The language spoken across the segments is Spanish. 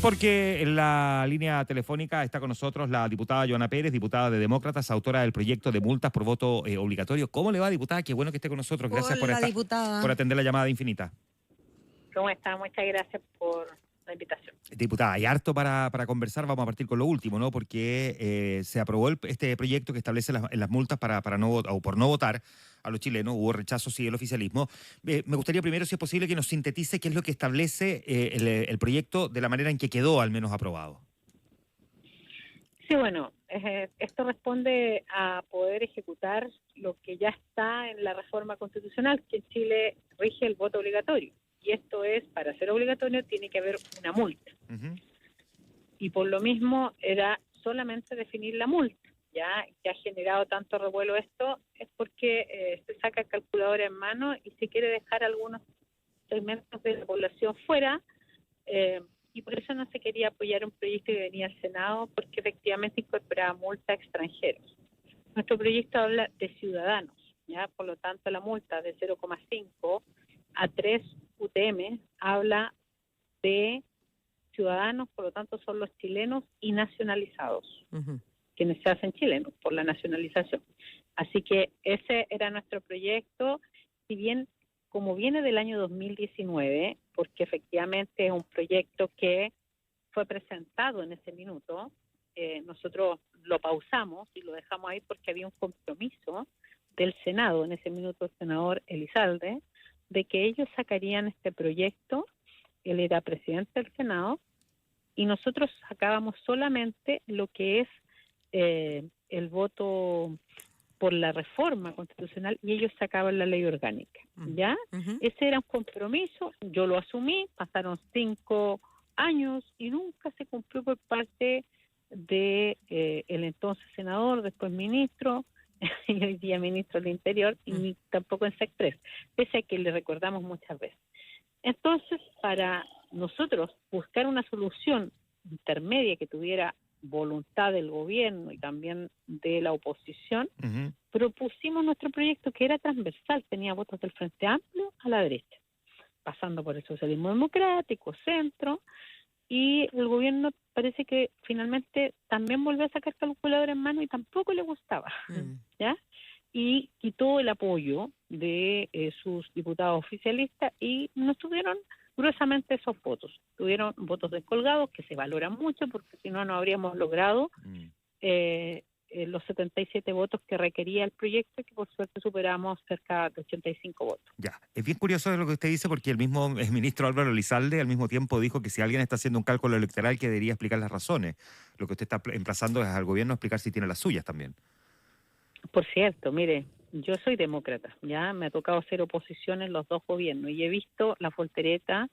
Porque en la línea telefónica está con nosotros la diputada Joana Pérez, diputada de Demócratas, autora del proyecto de multas por voto obligatorio. ¿Cómo le va, diputada? Qué bueno que esté con nosotros. Gracias Hola, por diputada. atender la llamada de Infinita. ¿Cómo está? Muchas gracias por la invitación. Diputada, hay harto para conversar. Vamos a partir con lo último, ¿no? Porque se aprobó este proyecto que establece las multas para no votar, o por no votar a los chilenos. Hubo rechazo, sí, del oficialismo. Me gustaría primero, si es posible, que nos sintetice qué es lo que establece el proyecto de la manera en que quedó al menos aprobado. Sí, bueno, esto responde a poder ejecutar lo que ya está en la reforma constitucional, que en Chile rige el voto obligatorio. Y esto es, para ser obligatorio, tiene que haber una multa. Y por lo mismo era solamente definir la multa. Ya que ha generado tanto revuelo esto, es porque se saca calculadora en mano y se quiere dejar algunos segmentos de la población fuera, y por eso no se quería apoyar un proyecto que venía al Senado, porque efectivamente incorporaba multa a extranjeros. Nuestro proyecto habla de ciudadanos, ya, por lo tanto la multa de 0,5 a 3 UTM habla de ciudadanos, por lo tanto son los chilenos y nacionalizados, quienes se hacen chilenos por la nacionalización. Así que ese era nuestro proyecto, si bien como viene del año 2019, porque efectivamente es un proyecto que fue presentado en ese minuto, nosotros lo pausamos y lo dejamos ahí porque había un compromiso del Senado, en ese minuto el senador Elizalde, de que ellos sacarían este proyecto. Él era presidente del Senado, y nosotros sacábamos solamente lo que es el voto por la reforma constitucional, y ellos sacaban la ley orgánica, ¿ya? Ese era un compromiso, yo lo asumí, pasaron 5 años y nunca se cumplió por parte de el entonces senador, después ministro, y hoy día ministro del Interior, y ni tampoco en SEC3, pese a que le recordamos muchas veces. Entonces, para nosotros buscar una solución intermedia que tuviera voluntad del gobierno y también de la oposición, propusimos nuestro proyecto, que era transversal, tenía votos del Frente Amplio a la derecha, pasando por el socialismo democrático, centro, y el gobierno parece que finalmente también volvió a sacar calculadora en mano y tampoco le gustaba, ¿ya? Y quitó el apoyo de sus diputados oficialistas y no tuvieron gruesamente esos votos. Tuvieron votos descolgados, que se valoran mucho, porque si no, no habríamos logrado los 77 votos que requería el proyecto, que por suerte superamos cerca de 85 votos. Ya, es bien curioso lo que usted dice, porque el mismo ministro Álvaro Elizalde al mismo tiempo dijo que si alguien está haciendo un cálculo electoral, que debería explicar las razones. Lo que usted está emplazando es al gobierno a explicar si tiene las suyas también. Por cierto, mire, yo soy demócrata, ya me ha tocado hacer oposición en los dos gobiernos y he visto la voltereta.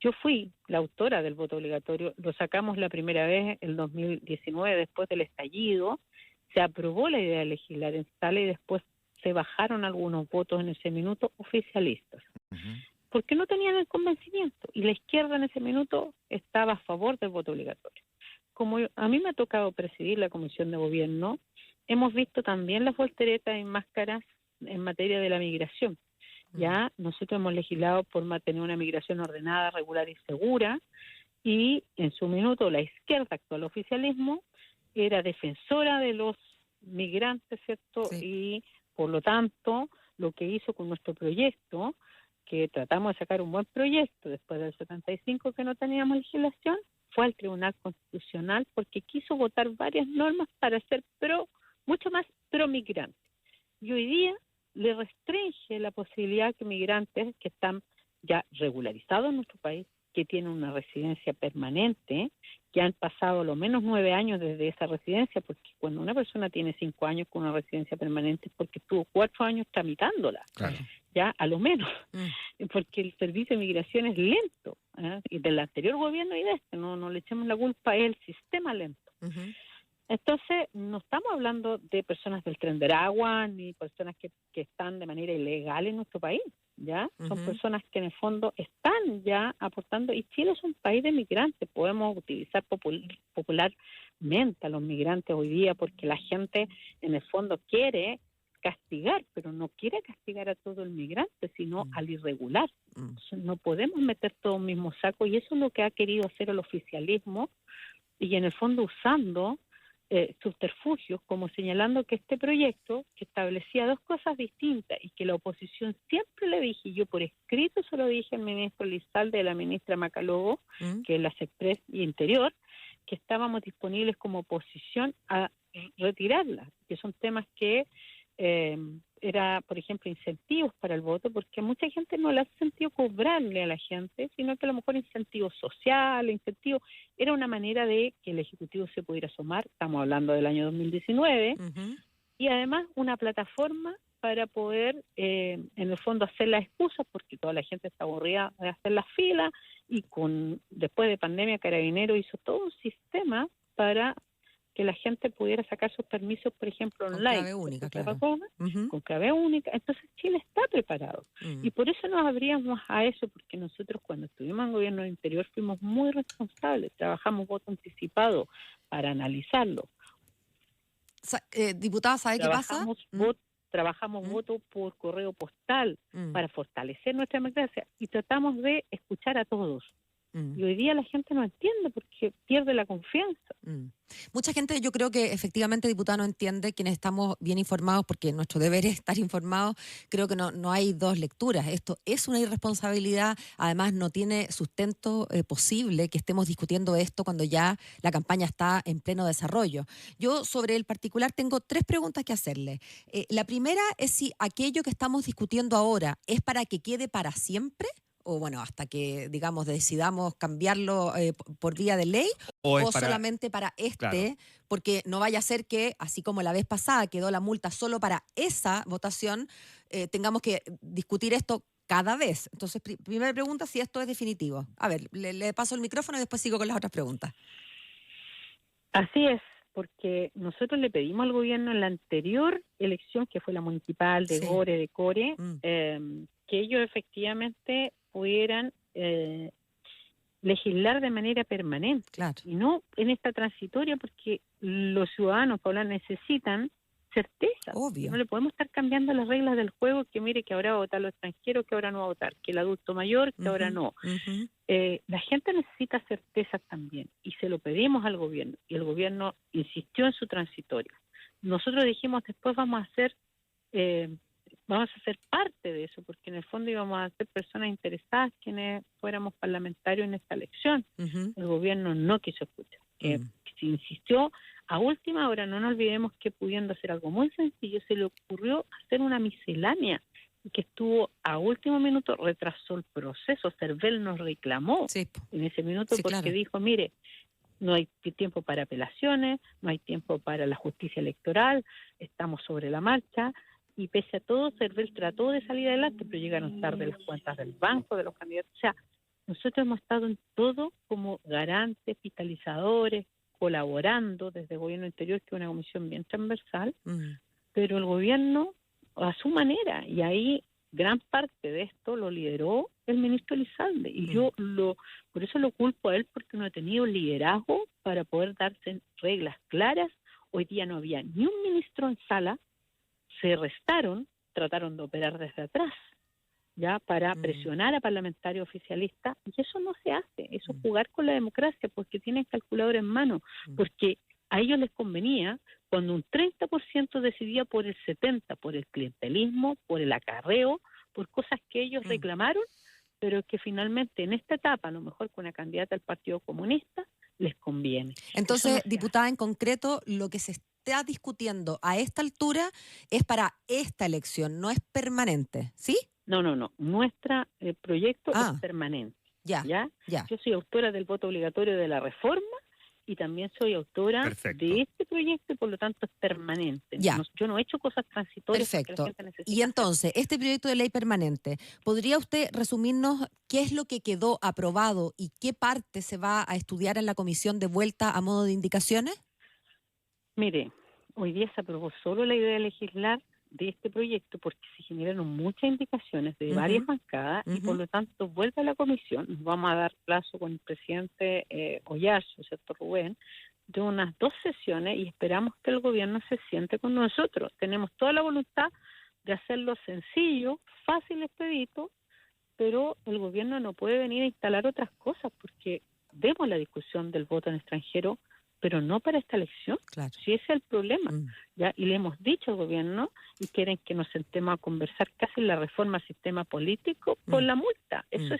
Yo fui la autora del voto obligatorio, lo sacamos la primera vez en 2019, después del estallido, se aprobó la idea de legislar en sala y después se bajaron algunos votos en ese minuto oficialistas, porque no tenían el convencimiento, y la izquierda en ese minuto estaba a favor del voto obligatorio. Como a mí me ha tocado presidir la Comisión de Gobierno, hemos visto también las volteretas en máscaras en materia de la migración. Ya nosotros hemos legislado por mantener una migración ordenada, regular y segura, y en su minuto la izquierda actual oficialismo era defensora de los migrantes, ¿cierto? Sí. Y por lo tanto, lo que hizo con nuestro proyecto, que tratamos de sacar un buen proyecto después del 75 que no teníamos legislación, fue al Tribunal Constitucional porque quiso votar varias normas para ser mucho más pro-migrante. Y hoy día le restringe la posibilidad que migrantes que están ya regularizados en nuestro país, que tienen una residencia permanente, que han pasado lo menos 9 años desde esa residencia, porque cuando una persona tiene 5 años con una residencia permanente es porque estuvo 4 años tramitándola, ya a lo menos, porque el servicio de migración es lento, y del anterior gobierno y de este, no le echemos la culpa, es el sistema lento. Entonces, no estamos hablando de personas del Tren de Aragua, ni personas que están de manera ilegal en nuestro país, ¿ya? Son personas que en el fondo están ya aportando, y Chile es un país de migrantes, podemos utilizar popularmente a los migrantes hoy día, porque la gente en el fondo quiere castigar, pero no quiere castigar a todo el migrante, sino al irregular. Entonces, no podemos meter todo en el mismo saco, y eso es lo que ha querido hacer el oficialismo, y en el fondo usando subterfugios, como señalando que este proyecto, que establecía dos cosas distintas y que la oposición siempre le dije, y yo por escrito se lo dije al ministro Lizalde y a la ministra Macalogo, que es la SECPRES y Interior, que estábamos disponibles como oposición a retirarla, que son temas que era, por ejemplo, incentivos para el voto, porque a mucha gente no le hace sentido cobrarle a la gente, sino que a lo mejor incentivos sociales, incentivos, era una manera de que el Ejecutivo se pudiera asomar, estamos hablando del año 2019, y además una plataforma para poder, en el fondo, hacer las excusas, porque toda la gente está aburrida de hacer las filas, y después de pandemia Carabineros hizo todo un sistema para que la gente pudiera sacar sus permisos, por ejemplo, con online. Clave única, claro. Con clave única. Entonces Chile está preparado. Y por eso nos abríamos a eso, porque nosotros cuando estuvimos en gobierno del interior fuimos muy responsables. Trabajamos voto anticipado para analizarlo. Diputada, ¿sabe qué pasa? Trabajamos voto por correo postal para fortalecer nuestra democracia, y tratamos de escuchar a todos. Y hoy día la gente no entiende porque pierde la confianza. Mucha gente, yo creo que efectivamente, diputada, no entiende, quienes estamos bien informados, porque nuestro deber es estar informados. Creo que no hay dos lecturas. Esto es una irresponsabilidad, además no tiene sustento posible que estemos discutiendo esto cuando ya la campaña está en pleno desarrollo. Yo sobre el particular tengo 3 preguntas que hacerle. La primera es si aquello que estamos discutiendo ahora es para que quede para siempre, o bueno, hasta que, digamos, decidamos cambiarlo por vía de ley, o solamente para claro, porque no vaya a ser que, así como la vez pasada quedó la multa solo para esa votación, tengamos que discutir esto cada vez. Entonces, primera pregunta, si esto es definitivo. A ver, le paso el micrófono y después sigo con las otras preguntas. Así es, porque nosotros le pedimos al gobierno en la anterior elección, que fue la municipal de Gore, de Core, que ellos efectivamente pudieran legislar de manera permanente, y no en esta transitoria, porque los ciudadanos, Paula, necesitan certeza. Obvio. No le podemos estar cambiando las reglas del juego, que mire que ahora va a votar los extranjeros, que ahora no va a votar, que el adulto mayor, que ahora no. La gente necesita certeza también, y se lo pedimos al gobierno, y el gobierno insistió en su transitoria. Nosotros dijimos, después vamos a ser parte de eso, porque en el fondo íbamos a ser personas interesadas quienes fuéramos parlamentarios en esta elección. El gobierno no quiso escuchar, se insistió a última hora. No nos olvidemos que, pudiendo hacer algo muy sencillo, se le ocurrió hacer una miscelánea, que estuvo a último minuto, retrasó el proceso. Cervel nos reclamó en ese minuto, porque dijo, mire, no hay tiempo para apelaciones, no hay tiempo para la justicia electoral, estamos sobre la marcha. Y pese a todo, Cervel trató de salir adelante, pero llegaron tarde las cuentas del banco, de los candidatos. O sea, nosotros hemos estado en todo como garantes, fiscalizadores, colaborando desde el gobierno interior, que es una comisión bien transversal, pero el gobierno a su manera, y ahí gran parte de esto lo lideró el ministro Lizalde, y yo por eso lo culpo a él, porque no ha tenido liderazgo para poder darse reglas claras. Hoy día no había ni un ministro en sala, se restaron, trataron de operar desde atrás, ya para presionar a parlamentarios oficialistas, y eso no se hace. Eso es jugar con la democracia, porque tienen calculador en mano, porque a ellos les convenía cuando un 30% decidía por el 70%, por el clientelismo, por el acarreo, por cosas que ellos reclamaron, pero que finalmente en esta etapa, a lo mejor con una candidata al Partido Comunista, les conviene. Entonces, diputada, en concreto, lo que se está discutiendo a esta altura es para esta elección, no es permanente, ¿sí? No. Nuestro proyecto es permanente. Ya. Yo soy autora del voto obligatorio de la reforma, y también soy autora de este proyecto, y por lo tanto es permanente. Yo no he hecho cosas transitorias. Perfecto. Que la gente necesita. Y entonces, este proyecto de ley permanente, ¿podría usted resumirnos qué es lo que quedó aprobado y qué parte se va a estudiar en la comisión de vuelta a modo de indicaciones? Mire, hoy día se aprobó solo la idea de legislar de este proyecto, porque se generaron muchas indicaciones de varias bancadas, y por lo tanto vuelve a la comisión. Nos vamos a dar plazo con el presidente Oyarzún, ¿cierto, Rubén? de unas 2 sesiones y esperamos que el gobierno se siente con nosotros. Tenemos toda la voluntad de hacerlo sencillo, fácil, expedito, pero el gobierno no puede venir a instalar otras cosas porque vemos la discusión del voto en extranjero, pero no para esta elección. Claro. Si ese es el problema, Mm. ¿ya? Y le hemos dicho al gobierno y quieren que nos sentemos a conversar casi la reforma al sistema político por la multa. Eso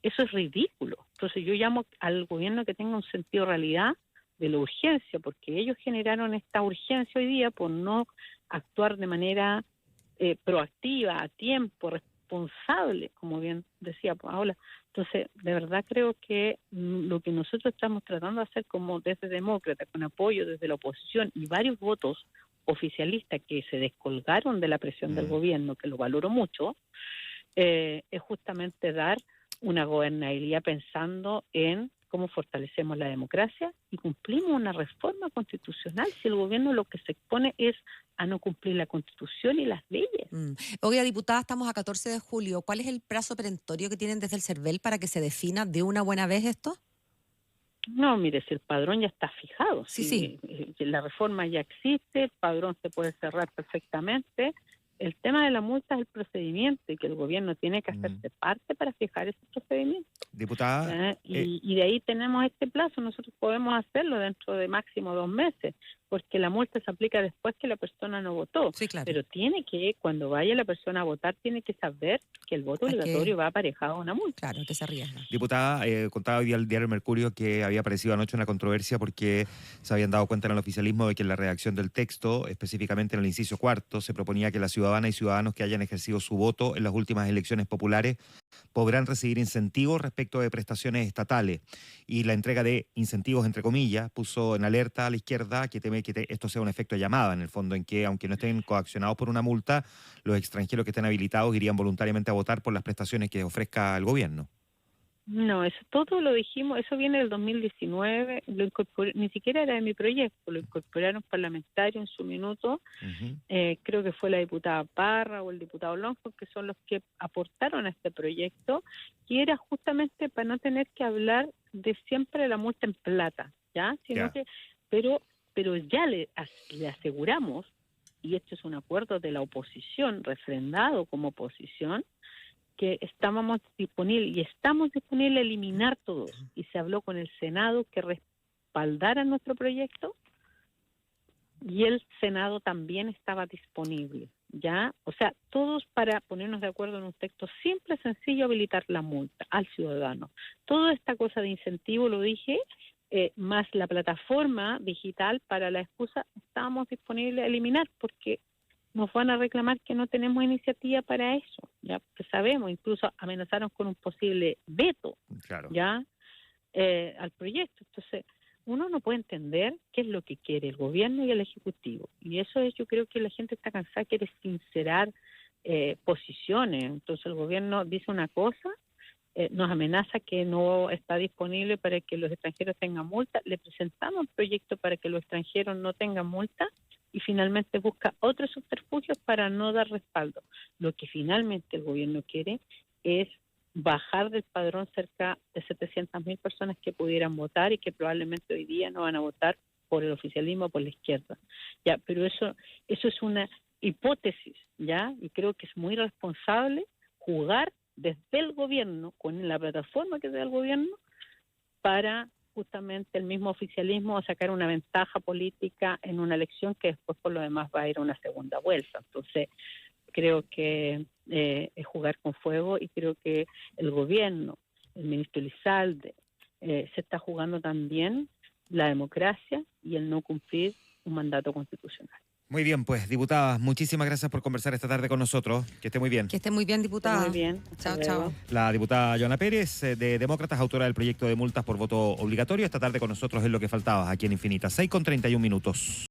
es ridículo. Entonces yo llamo al gobierno que tenga un sentido de realidad de la urgencia, porque ellos generaron esta urgencia hoy día por no actuar de manera proactiva, a tiempo, responsable, como bien decía Paola. Entonces, de verdad creo que lo que nosotros estamos tratando de hacer como desde Demócrata, con apoyo desde la oposición y varios votos oficialistas que se descolgaron de la presión del gobierno, que lo valoro mucho, es justamente dar una gobernabilidad pensando en cómo fortalecemos la democracia y cumplimos una reforma constitucional si el gobierno lo que se expone es a no cumplir la Constitución y las leyes. Oiga, diputada, estamos a 14 de julio. ¿Cuál es el plazo perentorio que tienen desde el CERVEL para que se defina de una buena vez esto? No, mire, si el padrón ya está fijado, Sí. si la reforma ya existe, el padrón se puede cerrar perfectamente. El tema de la multa es el procedimiento y que el gobierno tiene que hacerse parte para fijar ese procedimiento. Diputada. Y de ahí tenemos este plazo, nosotros podemos hacerlo dentro de máximo 2 meses, porque la multa se aplica después que la persona no votó. Sí, claro. Pero tiene que, cuando vaya la persona a votar, tiene que saber que el voto obligatorio va aparejado a una multa. Claro, que se arriesga. Diputada, contaba hoy día el diario El Mercurio que había aparecido anoche una controversia porque se habían dado cuenta en el oficialismo de que en la redacción del texto, específicamente en el inciso cuarto, se proponía que las ciudadanas y ciudadanos que hayan ejercido su voto en las últimas elecciones populares podrán recibir incentivos respecto de prestaciones estatales. Y la entrega de incentivos, entre comillas, puso en alerta a la izquierda que teme que esto sea un efecto llamada, en el fondo, en que, aunque no estén coaccionados por una multa, los extranjeros que estén habilitados irían voluntariamente a votar por las prestaciones que ofrezca el gobierno. No, eso todo lo dijimos, eso viene del 2019, lo incorporé, ni siquiera era de mi proyecto, lo incorporaron parlamentarios en su minuto, creo que fue la diputada Parra o el diputado Lonjo, que son los que aportaron a este proyecto, y era justamente para no tener que hablar de siempre la multa en plata, ¿ya? Sino que, pero ya le aseguramos, y esto es un acuerdo de la oposición, refrendado como oposición, que estamos disponibles a eliminar todos. Y se habló con el Senado que respaldara nuestro proyecto y el Senado también estaba disponible, ¿ya? O sea, todos para ponernos de acuerdo en un texto simple, sencillo, habilitar la multa al ciudadano. Toda esta cosa de incentivo, lo dije, más la plataforma digital para la excusa, estábamos disponibles a eliminar porque nos van a reclamar que no tenemos iniciativa para eso, ya, porque sabemos, incluso amenazaron con un posible veto, claro, ya, al proyecto. Entonces, uno no puede entender qué es lo que quiere el gobierno y el ejecutivo, y eso es, yo creo que la gente está cansada, quiere sincerar posiciones. Entonces el gobierno dice una cosa, nos amenaza que no está disponible para que los extranjeros tengan multa, le presentamos un proyecto para que los extranjeros no tengan multa, y finalmente busca otros subterfugios para no dar respaldo. Lo que finalmente el gobierno quiere es bajar del padrón cerca de 700.000 personas que pudieran votar y que probablemente hoy día no van a votar por el oficialismo o por la izquierda. Ya, pero eso es una hipótesis, ¿ya? Y creo que es muy responsable jugar desde el gobierno, con la plataforma que da el gobierno, para justamente el mismo oficialismo sacar una ventaja política en una elección que después por lo demás va a ir a una segunda vuelta. Entonces creo que es jugar con fuego, y creo que el gobierno, el ministro Elizalde, se está jugando también la democracia y el no cumplir un mandato constitucional. Muy bien, pues, diputada, muchísimas gracias por conversar esta tarde con nosotros. Que esté muy bien. Que esté muy bien, diputada. Muy bien. Chao, chao. La diputada Joana Pérez, de Demócratas, autora del proyecto de multas por voto obligatorio. Esta tarde con nosotros es Lo que faltaba, aquí en Infinita. 6:31 minutos.